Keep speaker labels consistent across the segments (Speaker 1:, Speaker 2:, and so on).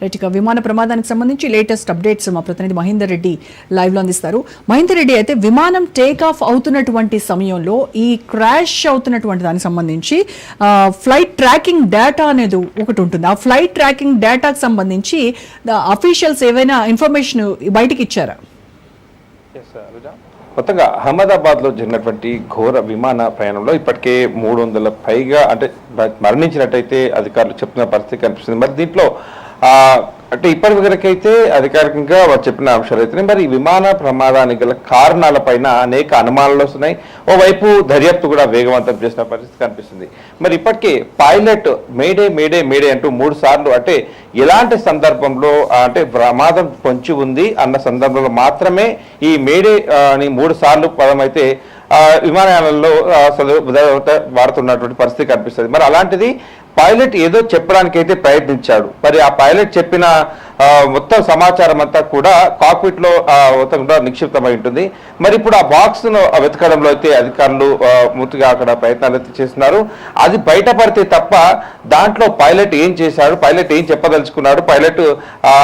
Speaker 1: Right, ఇక విమాన ప్రమాదానికి సంబంధించి లేటెస్ట్ అప్డేట్స్ మా ప్రతినిధి మహేందర్ రెడ్డి లైవ్ లో అందిస్తారు. మహేందర్ రెడ్డి, అయితే విమానం టేక్ ఆఫ్ అవుతున్నటువంటి సమయంలో ఈ క్రాష్ అవుతున్నటువంటి దానికి సంబంధించి ఫ్లైట్ ట్రాకింగ్ డేటా అనేది ఒకటి ఉంటుంది. ఆ ఫ్లైట్ ట్రాకింగ్ డేటాకు సంబంధించి అఫీషియల్స్ ఏవైనా ఇన్ఫర్మేషన్ బయటకి ఇచ్చారా?
Speaker 2: మొత్తంగా అహ్మదాబాద్ లో జరిగినటువంటి ఘోర విమాన ప్రయాణంలో ఇప్పటికే 300 పైగా అంటే మరణించినట్టయితే అధికారులు చెప్తున్న పరిస్థితి కనిపిస్తుంది. మరి దీంట్లో అంటే ఇప్పటి వరకైతే అధికారికంగా వారు చెప్పిన అంశాలు అయితే మరి విమాన ప్రమాదానికి గల కారణాలపైన అనేక అనుమానాలు వస్తున్నాయి. ఓవైపు దర్యాప్తు కూడా వేగవంతం చేసిన పరిస్థితి కనిపిస్తుంది. మరి ఇప్పటికే పైలట్ మేడే మేడే మేడే అంటూ 3 సార్లు అంటే ఎలాంటి సందర్భంలో అంటే ప్రమాదం పొంచి ఉంది అన్న సందర్భంలో మాత్రమే ఈ మేడే అని 3 సార్లు పదం అయితే విమానాలలో వాడుతున్నటువంటి పరిస్థితి కనిపిస్తుంది. మరి అలాంటిది పైలట్ ఏదో చెప్పడానికి అయితే ప్రయత్నించాడు. మరి ఆ పైలట్ చెప్పిన మొత్తం సమాచారం అంతా కూడా కాక్పిట్ లో మొత్తం కూడా నిక్షిప్తమై ఉంటుంది. మరి ఇప్పుడు ఆ బాక్స్ ను వెతకడంలో అయితే అధికారులు పూర్తిగా అక్కడ ప్రయత్నాలు అయితే చేస్తున్నారు. అది బయటపడితే తప్ప దాంట్లో పైలట్ ఏం చేశాడు, పైలట్ ఏం చెప్పదలుచుకున్నాడు, పైలట్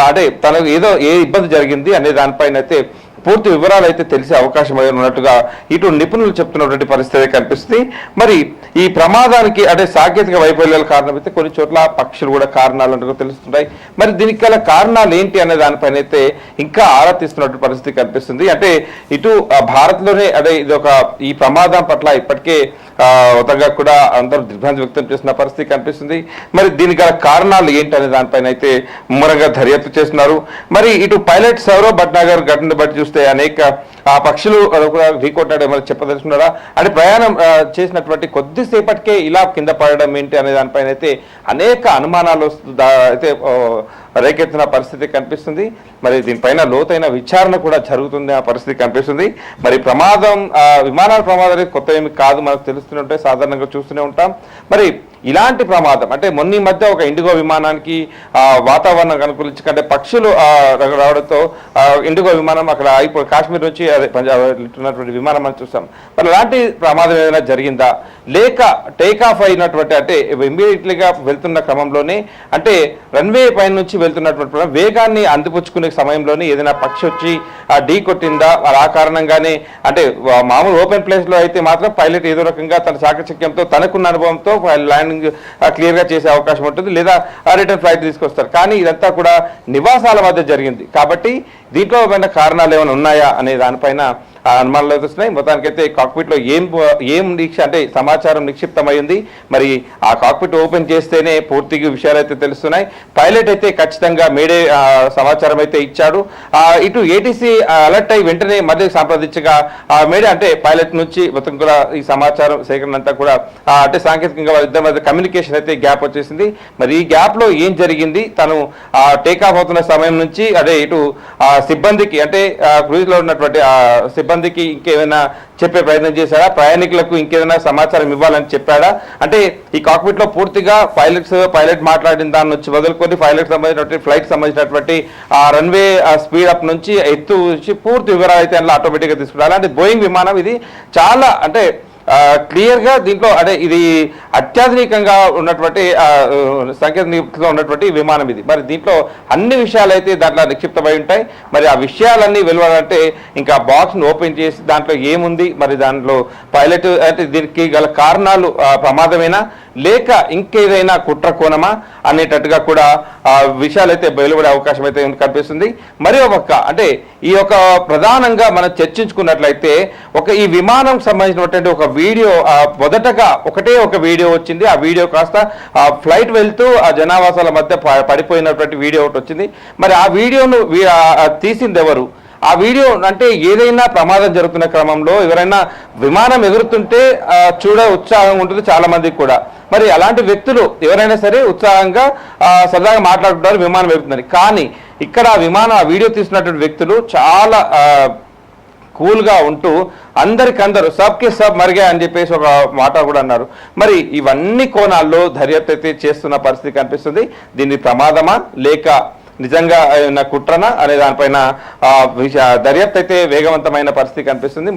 Speaker 2: అంటే తనకు ఏదో ఏ ఇబ్బంది జరిగింది అనే దానిపైన అయితే పూర్తి వివరాలు అయితే తెలిసే అవకాశం ఉన్నట్టుగా ఇటు నిపుణులు చెప్తున్నటువంటి పరిస్థితి కనిపిస్తుంది. మరి ఈ ప్రమాదానికి అంటే సాంకేతిక వైఫల్యాల కారణం అయితే కొన్ని చోట్ల పక్షులు కూడా కారణాలు అంటూ తెలుస్తున్నాయి. మరి దీనికి గల కారణాలు ఏంటి అనే దానిపైన అయితే ఇంకా ఆరా తీస్తున్నటువంటి పరిస్థితి కనిపిస్తుంది. అంటే ఇటు భారత్ లోనే అదే ఇది ఒక ఈ ప్రమాదం పట్ల ఇప్పటికే మొత్తంగా కూడా అందరూ దిగ్భ్రాంతి వ్యక్తం చేస్తున్న పరిస్థితి కనిపిస్తుంది. మరి దీనికి గల కారణాలు ఏంటి అనే దానిపైన అయితే ముమ్మరంగా దర్యాప్తు చేస్తున్నారు. మరి ఇటు పైలట్ సౌరవ్ భట్నాగర్ ఘటన బట్టి చూస్తే అనేక పక్షులు ఢీకొట్టాడు మరి చెప్పదలుచుకున్నారా అంటే ప్రయాణం చేసినటువంటి కొద్దిసేపటికే ఇలా కింద పడడం ఏంటి అనే దానిపైన అయితే అనేక అనుమానాలు అయితే రేకెత్తిన పరిస్థితి కనిపిస్తుంది. మరి దీనిపైన లోతైన విచారణ కూడా జరుగుతుంది ఆ పరిస్థితి కనిపిస్తుంది. మరి ప్రమాదం విమానాల ప్రమాదాలు కొత్త ఏమి కాదు, మనకు తెలుస్తూనే ఉంటాయి, సాధారణంగా చూస్తూనే ఉంటాం. మరి ఇలాంటి ప్రమాదం అంటే మొన్న మధ్య ఒక ఇండిగో విమానానికి వాతావరణం అనుకూలించి అంటే పక్షులు రావడంతో ఇండిగో విమానం అక్కడ అయిపోయి కాశ్మీర్ నుంచి అదే పంజాబ్ ఉన్నటువంటి విమానం అని చూస్తాం. మరి అలాంటి ప్రమాదం ఏదైనా జరిగిందా, లేక టేక్ ఆఫ్ అయినటువంటి అంటే ఇమ్మీడియట్లీగా వెళ్తున్న క్రమంలోనే అంటే రన్వే పైన నుంచి వెళ్తున్నటువంటి వేగాన్ని అందిపుచ్చుకునే సమయంలోనే ఏదైనా పక్షి వచ్చి ఢీ కొట్టిందా, ఆ కారణంగానే అంటే మామూలు ఓపెన్ ప్లేస్ లో అయితే మాత్రం పైలట్ ఏదో రకంగా తన చాకచక్యంతో తనకున్న అనుభవంతో ల్యాండింగ్ క్లియర్ గా చేసే అవకాశం ఉంటుంది, లేదా రిటర్న్ ఫ్లైట్ తీసుకొస్తారు. కానీ ఇదంతా కూడా నివాసాల మధ్య జరిగింది కాబట్టి దీంట్లో ఏమైనా కారణాలు ఏమైనా ఉన్నాయా అనే దానిపైన అనుమానాలు వస్తున్నాయి. మొత్తానికైతే కాక్పిట్ లో ఏం అంటే సమాచారం నిక్షిప్తమైంది. మరి ఆ కాక్పిట్ ఓపెన్ చేస్తేనే పూర్తిగా విషయాలు అయితే తెలుస్తున్నాయి. పైలట్ అయితే ఖచ్చితంగా మేడే సమాచారం అయితే ఇచ్చాడు. ఇటు ఏటీసీ అలర్ట్ అయి వెంటనే మళ్ళీ సంప్రదించగా మేడే అంటే పైలట్ నుంచి మొత్తం కూడా ఈ సమాచారం సేకరణ అంతా కూడా అంటే సాంకేతికంగా ఇద్దరి మధ్య కమ్యూనికేషన్ అయితే గ్యాప్ వచ్చేసింది. మరి ఈ గ్యాప్ లో ఏం జరిగింది, తను టేక్ ఆఫ్ అవుతున్న సమయం నుంచి అదే ఇటు సిబ్బందికి అంటే క్రూజ్ లో ఉన్నటువంటి సిబ్బందికి ఇంకేమైనా చెప్పే ప్రయత్నం చేశాడా, ప్రయాణికులకు ఇంకేదైనా సమాచారం ఇవ్వాలని చెప్పాడా, అంటే ఈ కాక్పిట్ లో పూర్తిగా పైలట్ మాట్లాడిన దాని నుంచి వదులుకొని పైలట్ సంబంధించినటువంటి ఫ్లైట్ సంబంధించినటువంటి ఆ రన్వే స్పీడ్ అప్ నుంచి ఎత్తు పూర్తి వివరాలు అయితే అందులో ఆటోమేటిక్ గా తీసుకుంటారు. అలాంటి బోయింగ్ విమానం ఇది చాలా అంటే క్లియర్ గా దీంట్లో అంటే ఇది అత్యాధునికంగా ఉన్నటువంటి సాంకేతికంగా ఉన్నటువంటి విమానం ఇది. మరి దీంట్లో అన్ని విషయాలు అయితే దాంట్లో నిక్షిప్తమై ఉంటాయి. మరి ఆ విషయాలన్నీ వెలువడంటే ఇంకా బాక్స్ ను ఓపెన్ చేసి దాంట్లో ఏముంది, మరి దాంట్లో పైలట్ అంటే దీనికి గల కారణాలు ప్రమాదమేనా లేక ఇంకేదైనా కుట్ర కోణమా అనేటట్టుగా కూడా విషయాలు అయితే వెలువడే అవకాశం అయితే కనిపిస్తుంది. మరి ఒక అంటే ఈ యొక్క ప్రధానంగా మనం చర్చించుకున్నట్లయితే ఈ విమానం సంబంధించినటువంటి ఒక వీడియో మొదటగా ఒకటే ఒక వీడియో వచ్చింది. ఆ వీడియో కాస్త ఫ్లైట్ వెళ్తూ ఆ జనావాసాల మధ్య పడిపోయినటువంటి వీడియో ఒకటి వచ్చింది. మరి ఆ వీడియోను తీసింది ఎవరు, ఆ వీడియో అంటే ఏదైనా ప్రమాదం జరుగుతున్న క్రమంలో ఎవరైనా విమానం ఎగురుతుంటే చూడ ఉత్సాహం ఉంటుంది చాలా మందికి కూడా. మరి అలాంటి వ్యక్తులు ఎవరైనా సరే ఉత్సాహంగా సరదాగా మాట్లాడుకుంటారు విమానం ఎగురుతుందని. కానీ ఇక్కడ ఆ వీడియో తీసినటువంటి వ్యక్తులు చాలా కూల్గా ఉంటూ అందరికందరూ సబ్కి సబ్ మరిగా అని చెప్పేసి ఒక మాట కూడా అన్నారు. మరి ఇవన్నీ కోణాల్లో దర్యాప్తు అయితే చేస్తున్న పరిస్థితి కనిపిస్తుంది. దీన్ని ప్రమాదమా లేక నిజంగా కుట్రనా అనే దానిపైన దర్యాప్తు అయితే వేగవంతమైన పరిస్థితి కనిపిస్తుంది.